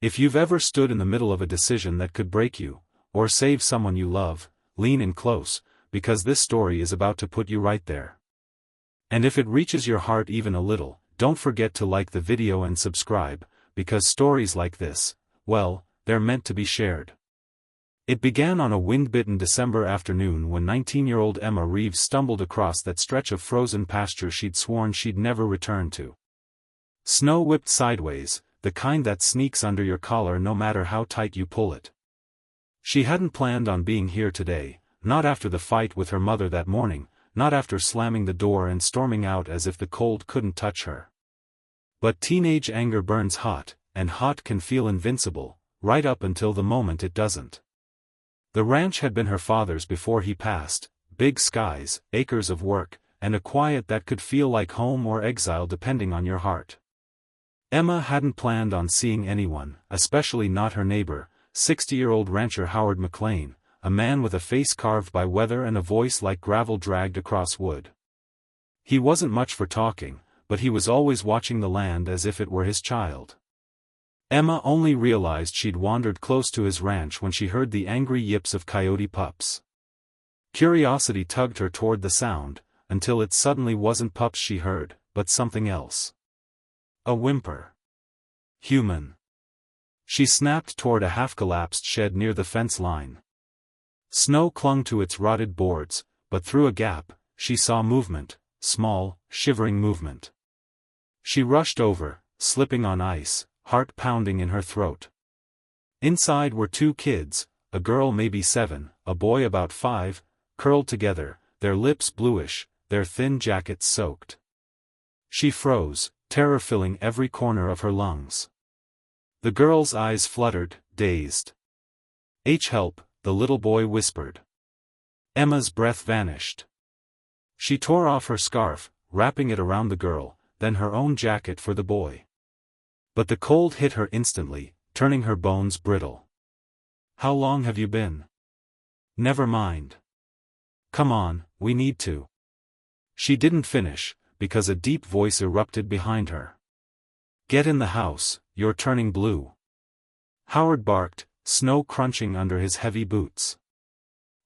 If you've ever stood in the middle of a decision that could break you, or save someone you love, lean in close, because this story is about to put you right there. And if it reaches your heart even a little, don't forget to like the video and subscribe, because stories like this, well, they're meant to be shared. It began on a wind-bitten December afternoon when 19-year-old Emma Reeves stumbled across that stretch of frozen pasture she'd sworn she'd never return to. Snow whipped sideways, the kind that sneaks under your collar no matter how tight you pull it. She hadn't planned on being here today, not after the fight with her mother that morning, not after slamming the door and storming out as if the cold couldn't touch her. But teenage anger burns hot, and hot can feel invincible, right up until the moment it doesn't. The ranch had been her father's before he passed, big skies, acres of work, and a quiet that could feel like home or exile depending on your heart. Emma hadn't planned on seeing anyone, especially not her neighbor, 60-year-old rancher Howard McLean, a man with a face carved by weather and a voice like gravel dragged across wood. He wasn't much for talking, but he was always watching the land as if it were his child. Emma only realized she'd wandered close to his ranch when she heard the angry yips of coyote pups. Curiosity tugged her toward the sound, until it suddenly wasn't pups she heard, but something else. A whimper. Human. She snapped toward a half-collapsed shed near the fence line. Snow clung to its rotted boards, but through a gap, she saw movement, small, shivering movement. She rushed over, slipping on ice, heart pounding in her throat. Inside were two kids, a girl maybe 7, a boy about 5, curled together, their lips bluish, their thin jackets soaked. She froze, terror filling every corner of her lungs. The girl's eyes fluttered, dazed. Help, the little boy whispered. Emma's breath vanished. She tore off her scarf, wrapping it around the girl, then her own jacket for the boy. But the cold hit her instantly, turning her bones brittle. How long have you been? Never mind. Come on, we need to. She didn't finish, because a deep voice erupted behind her. Get in the house, you're turning blue. Howard barked, snow crunching under his heavy boots.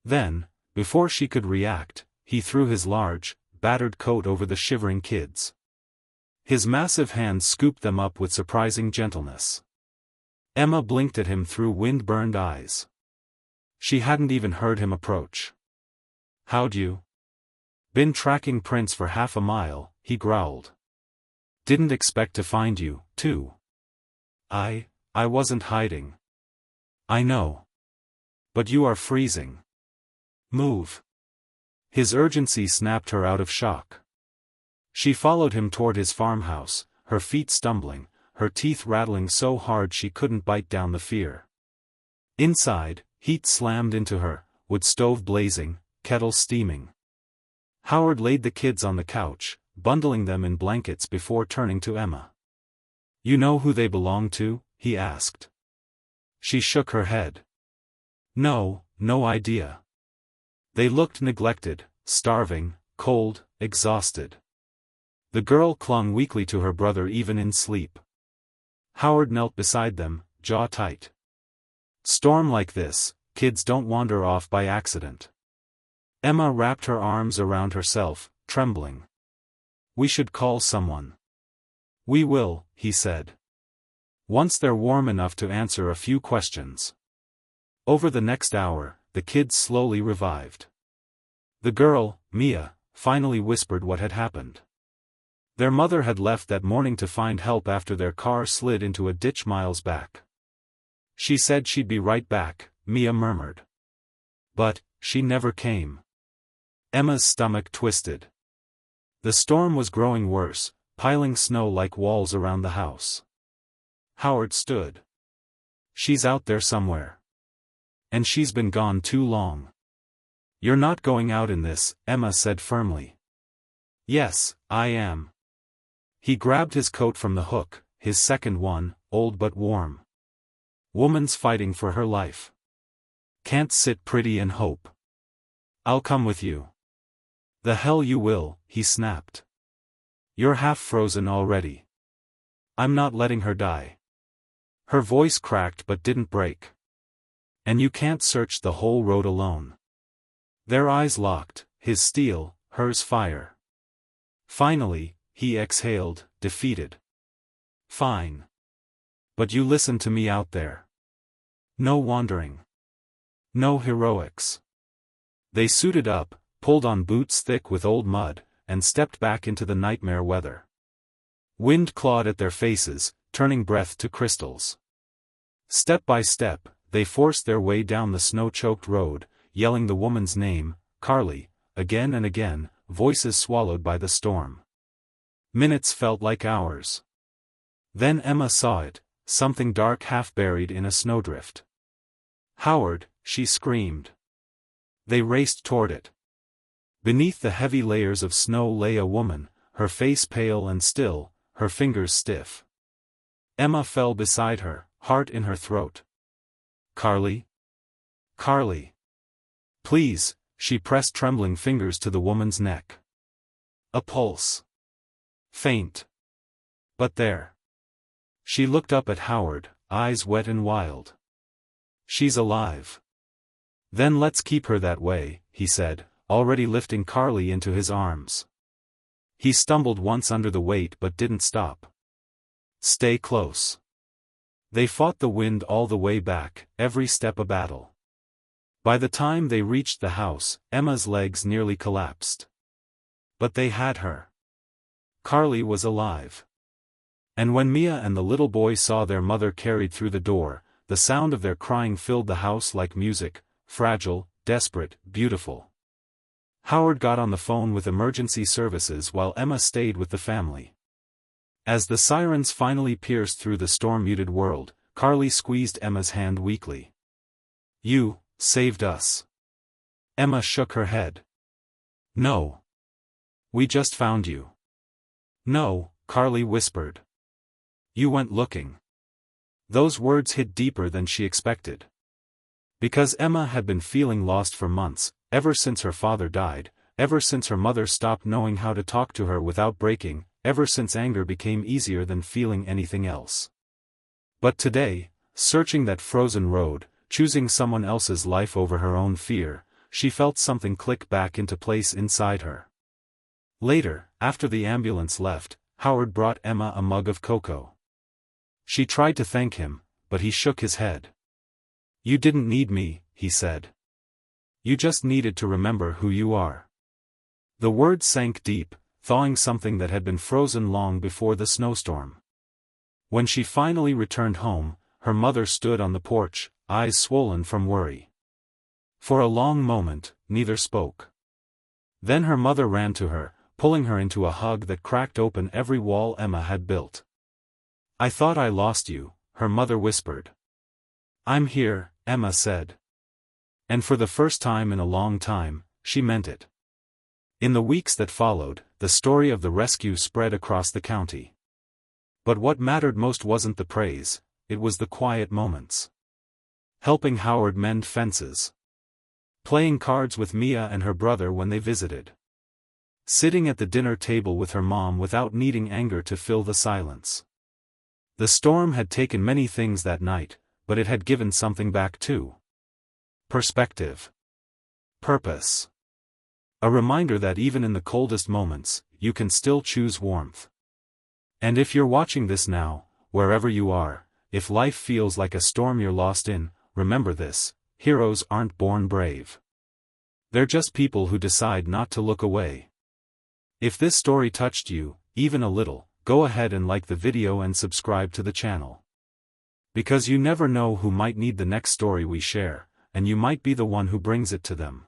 Then, before she could react, he threw his large, battered coat over the shivering kids. His massive hands scooped them up with surprising gentleness. Emma blinked at him through wind-burned eyes. She hadn't even heard him approach. How'd you? Been tracking prints for half a mile, he growled. Didn't expect to find you, too. I wasn't hiding. I know. But you are freezing. Move. His urgency snapped her out of shock. She followed him toward his farmhouse, her feet stumbling, her teeth rattling so hard she couldn't bite down the fear. Inside, heat slammed into her, wood stove blazing, kettle steaming. Howard laid the kids on the couch, bundling them in blankets before turning to Emma. You know who they belong to? He asked. She shook her head. No idea. They looked neglected, starving, cold, exhausted. The girl clung weakly to her brother even in sleep. Howard knelt beside them, jaw tight. Storm like this, kids don't wander off by accident. Emma wrapped her arms around herself, trembling. We should call someone. We will, he said. Once they're warm enough to answer a few questions. Over the next hour, the kids slowly revived. The girl, Mia, finally whispered what had happened. Their mother had left that morning to find help after their car slid into a ditch miles back. She said she'd be right back, Mia murmured. But, she never came. Emma's stomach twisted. The storm was growing worse, piling snow like walls around the house. Howard stood. She's out there somewhere. And she's been gone too long. You're not going out in this, Emma said firmly. Yes, I am. He grabbed his coat from the hook, his second one, old but warm. Woman's fighting for her life. Can't sit pretty and hope. I'll come with you. The hell you will, he snapped. You're half frozen already. I'm not letting her die. Her voice cracked but didn't break. And you can't search the whole road alone. Their eyes locked, his steel, hers fire. Finally, he exhaled, defeated. Fine. But you listen to me out there. No wandering. No heroics. They suited up, pulled on boots thick with old mud, and stepped back into the nightmare weather. Wind clawed at their faces, turning breath to crystals. Step by step, they forced their way down the snow-choked road, yelling the woman's name, Carly, again and again, voices swallowed by the storm. Minutes felt like hours. Then Emma saw it, something dark half buried in a snowdrift. Howard, she screamed. They raced toward it. Beneath the heavy layers of snow lay a woman, her face pale and still, her fingers stiff. Emma fell beside her, heart in her throat. Carly? Carly. Please, she pressed trembling fingers to the woman's neck. A pulse. Faint. But there. She looked up at Howard, eyes wet and wild. She's alive. Then let's keep her that way, he said, already lifting Carly into his arms. He stumbled once under the weight but didn't stop. Stay close. They fought the wind all the way back, every step a battle. By the time they reached the house, Emma's legs nearly collapsed. But they had her. Carly was alive. And when Mia and the little boy saw their mother carried through the door, the sound of their crying filled the house like music, fragile, desperate, beautiful. Howard got on the phone with emergency services while Emma stayed with the family. As the sirens finally pierced through the storm-muted world, Carly squeezed Emma's hand weakly. You saved us. Emma shook her head. No. We just found you. No, Carly whispered. You went looking. Those words hit deeper than she expected. Because Emma had been feeling lost for months, ever since her father died, ever since her mother stopped knowing how to talk to her without breaking, ever since anger became easier than feeling anything else. But today, searching that frozen road, choosing someone else's life over her own fear, she felt something click back into place inside her. Later, after the ambulance left, Howard brought Emma a mug of cocoa. She tried to thank him, but he shook his head. You didn't need me, he said. You just needed to remember who you are. The words sank deep, thawing something that had been frozen long before the snowstorm. When she finally returned home, her mother stood on the porch, eyes swollen from worry. For a long moment, neither spoke. Then her mother ran to her, pulling her into a hug that cracked open every wall Emma had built. I thought I lost you, her mother whispered. I'm here, Emma said. And for the first time in a long time, she meant it. In the weeks that followed, the story of the rescue spread across the county. But what mattered most wasn't the praise, it was the quiet moments. Helping Howard mend fences. Playing cards with Mia and her brother when they visited. Sitting at the dinner table with her mom without needing anger to fill the silence. The storm had taken many things that night, but it had given something back too. Perspective. Purpose. A reminder that even in the coldest moments, you can still choose warmth. And if you're watching this now, wherever you are, if life feels like a storm you're lost in, remember this: heroes aren't born brave. They're just people who decide not to look away. If this story touched you, even a little, go ahead and like the video and subscribe to the channel. Because you never know who might need the next story we share, and you might be the one who brings it to them.